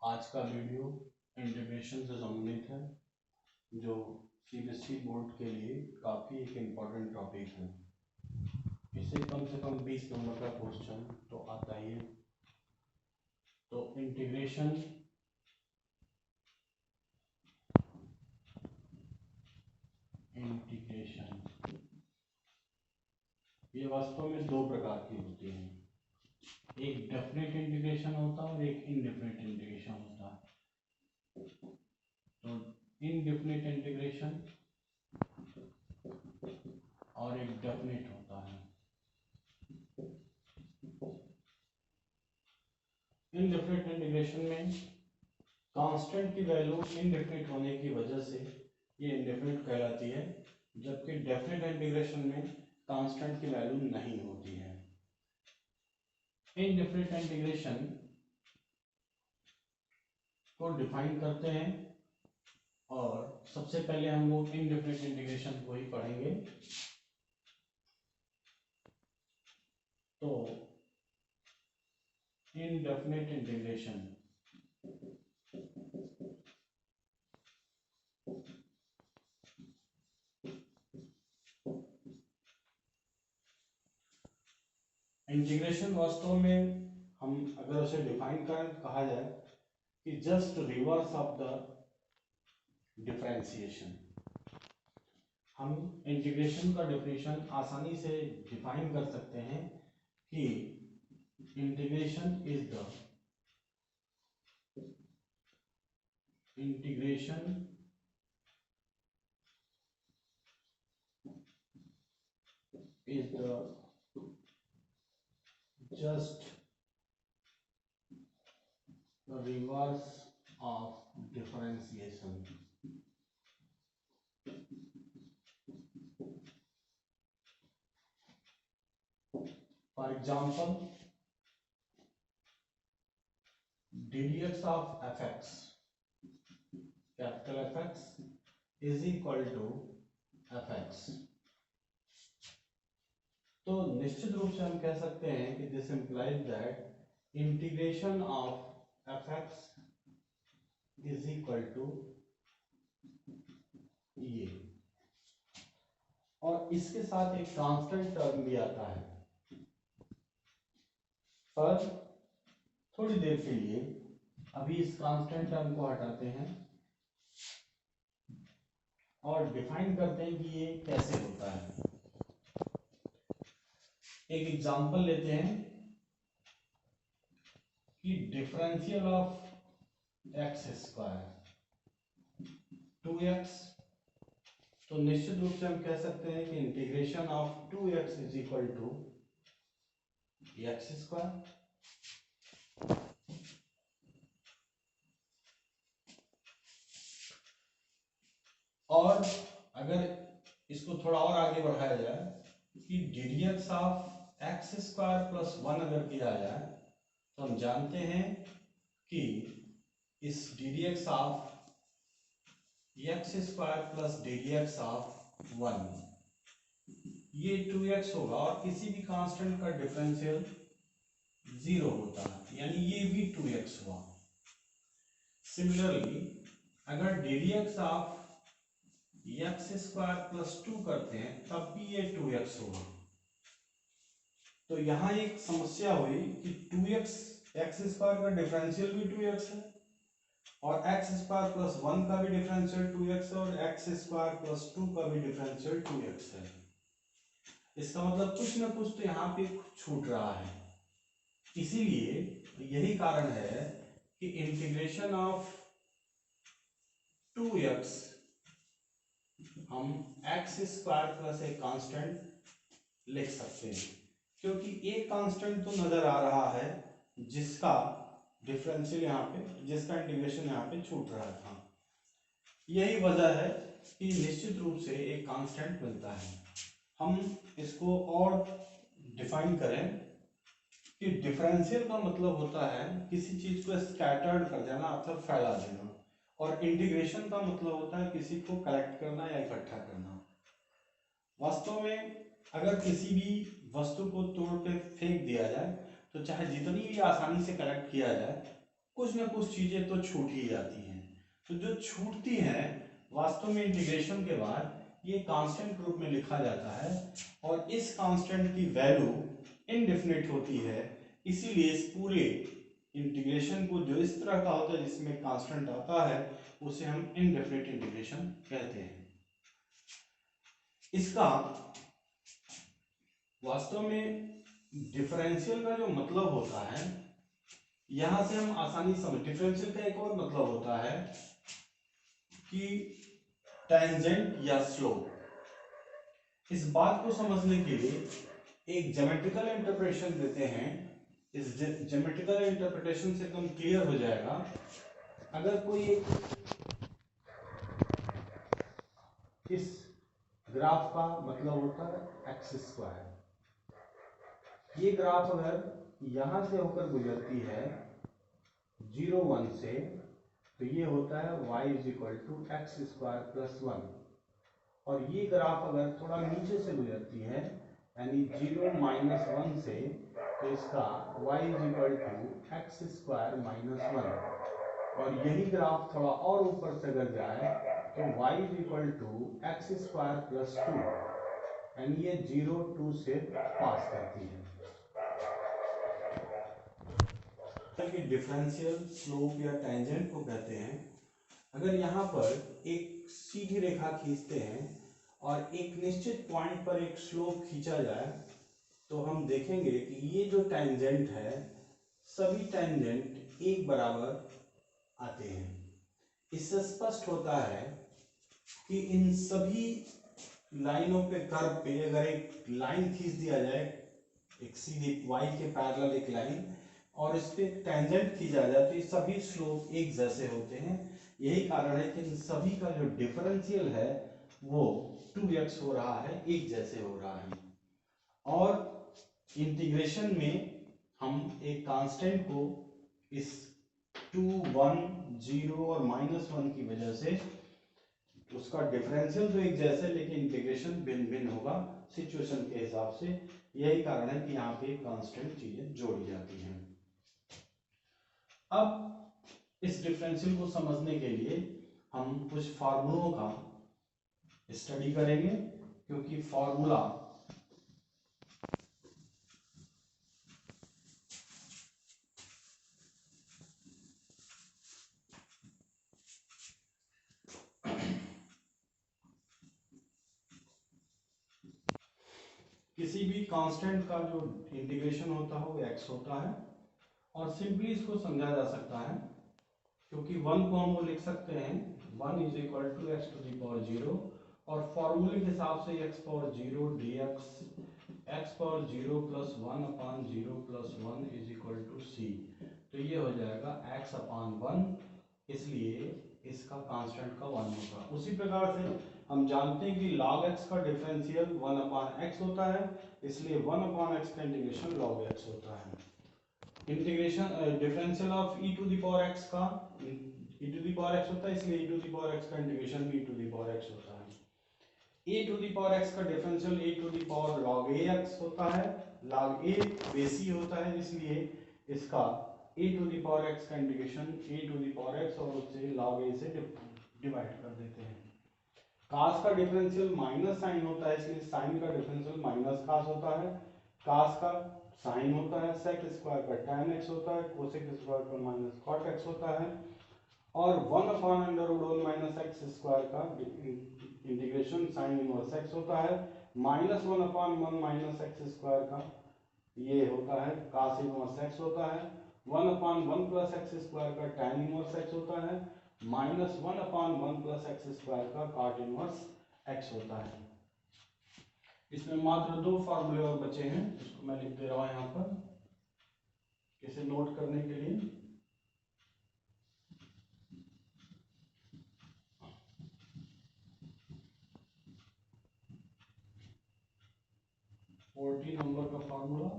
आज का video integration से संबंधित है, जो सीबीएसई बोर्ड के लिए काफ़ी एक इम्पॉर्टेंट टॉपिक है। इसे कम से कम 20 नंबर का क्वेश्चन तो आता ही है। तो इंटीग्रेशन ये वास्तव में दो प्रकार की होती है। एक डेफिनेट इंटीग्रेशन होता है और एक इनडेफिनेट इंटीग्रेशन होता है। तो इनडेफिनेट इंटीग्रेशन और एक डेफिनेट होता है। इनडेफिनेट इंटीग्रेशन में कांस्टेंट की वैल्यू इनडेफिनेट होने की वजह से ये इनडेफिनेट कहलाती है, जबकि डेफिनेट इंटीग्रेशन में कांस्टेंट की वैल्यू नहीं होती है। इनडेफिनेट इंटीग्रेशन को डिफाइन करते हैं और सबसे पहले हम लोग इनडेफिनेट इंटीग्रेशन को ही पढ़ेंगे। तो इनडेफिनेट इंटीग्रेशन इंटीग्रेशन वास्तव में हम अगर उसे डिफाइन करें तो कहा जाए कि just reverse of the differentiation. हम इंटीग्रेशन का डेफिनेशन आसानी से डिफाइन कर सकते हैं कि integration is the just the reverse of differentiation. For example, ddx of fx, capital Fx is equal to fx. तो निश्चित रूप से हम कह सकते हैं कि this implies that integration of fx is equal to ये, और इसके साथ एक कांस्टेंट टर्म भी आता है। पर थोड़ी देर के लिए अभी इस कांस्टेंट टर्म को हटाते हैं और डिफाइन करते हैं कि ये कैसे होता है। एक एग्जांपल लेते हैं कि differential of x square 2x, तो निश्चित रूप से हम कह सकते हैं कि integration of 2x is equal to x square. और अगर इसको थोड़ा और आगे बढ़ाया जाए कि ddx of x square plus 1 अगर किया जाए तो हम जानते हैं कि इस ddx of x square plus ddx of 1 ये 2x होगा और किसी भी कांस्टेंट का डिफरेंशियल 0 होता है, यानी ये भी 2x हुआ। सिमिलरली अगर ddx of x square plus 2 करते हैं तब भी ये 2x होगा। तो यहाँ एक समस्या हुई कि 2x एक्स स्क्वायर का डिफरेंशियल भी 2x है और एक्स स्क्वायर प्लस 1 का भी डिफरेंशियल 2x है और एक्स स्क्वायर प्लस 2 का भी डिफरेंशियल 2x है। इसका मतलब कुछ ना कुछ तो यहाँ पे छूट रहा है। इसीलिए यही कारण है कि इंटीग्रेशन ऑफ 2x हम एक्स स्क्वायर प्लस एक कांस्टेंट लिख सकते हैं, क्योंकि एक कांस्टेंट तो नजर आ रहा है जिसका डिफरेंशियल यहाँ पे, जिसका इंटीग्रेशन यहाँ पे छूट रहा था। यही वजह है कि निश्चित रूप से एक कांस्टेंट मिलता है। हम इसको और डिफाइन करें कि डिफरेंशियल का मतलब होता है किसी चीज को स्कैटर्ड कर देना अर्थात फैला देना, और इंटीग्रेशन का मतलब होता है किसी को कलेक्ट करना या इकट्ठा करना। वास्तव में अगर किसी भी वस्तु को तोड़ के फेंक दिया जाए तो चाहे जितनी भी आसानी से कलेक्ट किया जाए कुछ ना कुछ चीजें तो छूट ही जाती हैं। तो जो छूटती हैं वास्तव में इंटीग्रेशन के बाद ये कांस्टेंट रूप में लिखा जाता है, और इस कांस्टेंट की वैल्यू इनडेफिनिट होती है। इसीलिए इस पूरे इंटीग्रेशन को जो इस तरह का होता है जिसमें कांस्टेंट आता है उसे हम इनडेफिनिट इंटीग्रेशन कहते हैं। इसका वास्तव में डिफरेंशियल का जो मतलब होता है, यहां से हम आसानी समझ, डिफरेंशियल का एक और मतलब होता है कि टेंजेंट या स्लोप। इस बात को समझने के लिए एक ज्योमेट्रिकल इंटरप्रिटेशन देते हैं। इस ज्योमेट्रिकल इंटरप्रिटेशन से एकदम क्लियर हो जाएगा। अगर कोई इस ग्राफ का मतलब होता है एक्स स्क्वायर, ये ग्राफ अगर यहां से होकर गुजरती है 0 1 से, तो ये होता है y is equal to x square plus 1। और ये ग्राफ अगर थोड़ा नीचे से गुजरती है यानी 0 -1 से, तो इसका y is equal to x square minus 1। और यही ग्राफ थोड़ा और ऊपर से अगर जाए तो y is equal to x square plus 2, यानी ये 0 2 से पास करती है। डिफरेंशियल, स्लोप या टेंजेंट को कहते हैं। अगर यहाँ पर एक सीधी रेखा खींचते हैं और एक निश्चित पॉइंट पर एक स्लोप खींचा जाए, तो हम देखेंगे कि ये जो टेंजेंट है, सभी टेंजेंट एक बराबर आते हैं। इससे स्पष्ट होता है कि इन सभी लाइनों पे, कर्व पे अगर एक लाइन खींच दिया जाए, एक सीधी y के पैरेलल एक लाइन, और इस पे टेंजेंट खींचा जाए, तो ये सभी स्लोप एक जैसे होते हैं। यही कारण है कि इन सभी का जो डिफरेंशियल है वो 2x हो रहा है, एक जैसे हो रहा है। और इंटीग्रेशन में हम एक कांस्टेंट को इस 2 1 0 और -1 की वजह से उसका डिफरेंशियल तो एक जैसे, लेकिन इंटीग्रेशन भिन्न भिन्न होगा सिचुएशन के हिसाब से। यही कारण है कि यहाँ पे कांस्टेंट चीजें जोड़ी जाती हैं। अब इस डिफरेंशियल को समझने के लिए हम कुछ फार्मूलों का स्टडी करेंगे, क्योंकि फार्मूला किसी भी कांस्टेंट का जो इंटीग्रेशन होता है वो x होता है। और सिंपली इसको समझा जा सकता है, क्योंकि 1 को हम वो लिख सकते हैं 1 is equal to x to the power 0, और फॉर्मूले के हिसाब से x power 0 dx x power 0 plus 1 upon 0 plus 1 is equal to c। तो ये हो जाएगा x अपान 1, इसलिए इसका कांस्टेंट का 1 होगा। उसी प्रकार से हम जानते हैं कि log x का डिफरेंशियल 1 अपान x होता है, इसलिए 1 अपान x का इंटीग्रेशन log x होता है। Integration differential of e to the power x का e to the power x होता है, इसलिए e to the power x का इंटीग्रेशन भी e to the power x होता है। e to the power x का differential e to the power log ax होता है। log a बेसी होता है, इसलिए इसका e to the power x का integration e to the power x और उससे log a से डिवाइड कर देते हैं। cos का डिफरेंशियल माइनस साइन होता है, इसलिए साइन का डिफरेंशियल माइनस cos होता है। cos का साइन होता है, sec स्क्वायर का tan x होता है, cosec स्क्वायर का माइनस cot x होता है। और 1 upon under root 1 minus x square का इंटीग्रेशन साइन इनवर्स x होता है। Minus 1 upon 1 minus x square का ये होता है cos इनवर्स x होता है। 1 अपान 1 प्लस एक्स स्क्वायर का tan इनवर्स x होता है। Minus 1 upon 1 plus x square का cot इनवर्स x होता है। इसमें मात्र 2 फार्मूले और बचे हैं, इसको मैं लिख दे रहा हूं यहाँ पर इसे नोट करने के लिए। फोर्टीन नंबर का formula,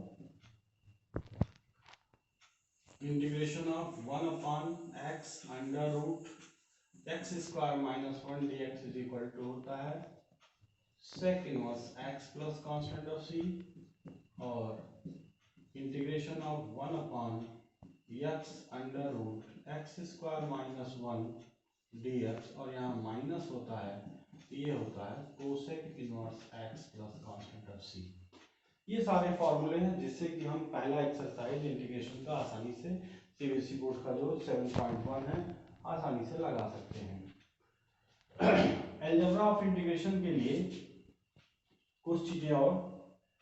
integration of 1 upon x under root x square minus 1 d x is equal to होता है sec inverse x plus constant of c, और integration of 1 upon x under root x square minus 1 d x, और यहाँ minus होता है, ये होता है cosec inverse x plus constant of c. ये सारे फॉर्मूले हैं जिससे कि हम पहला एक्सरसाइज इंटीग्रेशन का आसानी से सीबीएसई बोर्ड का जो 7.1 है आसानी से लगा सकते हैं। अलजेब्रा ऑफ इंटीग्रेशन के लिए कुछ चीजें और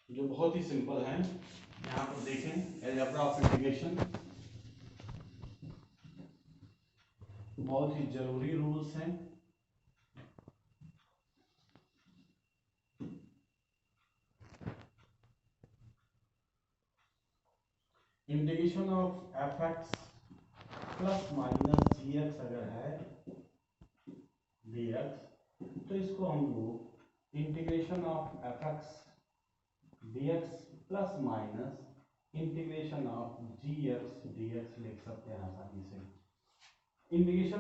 जो बहुत ही सिंपल हैं, यहाँ पर देखें। अलजेब्रा ऑफ इंटीग्रेशन बहुत ही जरूरी रूल्स हैं। Integration of f x plus minus g x अगर है डी एक्स, तो इसको हम लोग integration of f x d x plus minus integration of g x d x लिख सकते हैं आसानी से। इंटीग्रेशन